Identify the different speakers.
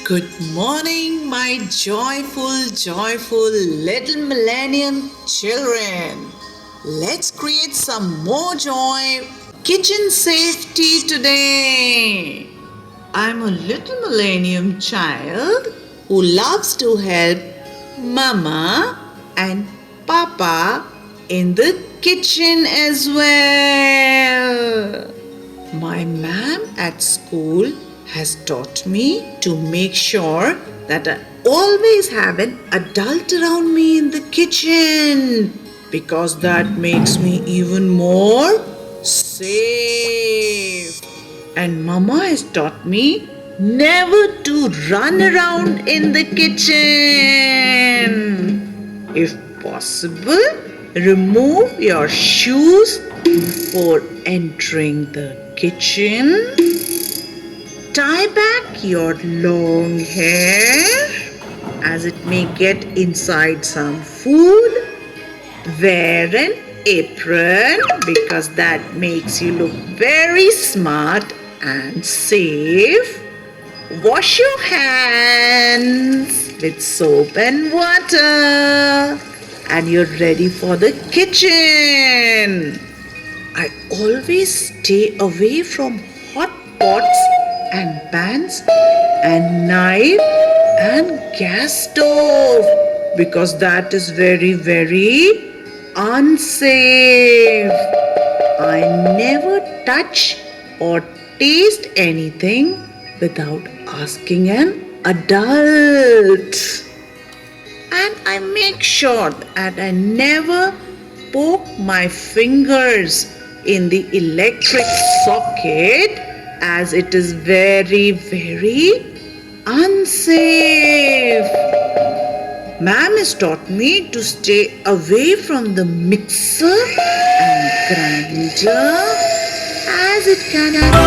Speaker 1: Good morning, my joyful little millennium children. Let's create some more joy. Kitchen safety today. I'm a little millennium child who loves to help Mama and Papa in the kitchen as well. My ma'am at school has taught me to make sure that I always have an adult around me in the kitchen because that makes me even more safe. And Mama has taught me never to run around in the kitchen. If possible, remove your shoes before entering the kitchen. Tie back your long hair as it may get inside some food. Wear an apron because that makes you look very smart and safe. Wash your hands with soap and water and you're ready for the kitchen. I always stay away from hot pots and pans and knife and gas stove because that is very unsafe. I never touch or taste anything without asking an adult. And I make sure that I never poke my fingers in the electric socket as it is very unsafe. Ma'am has taught me to stay away from the mixer and grinder as it can have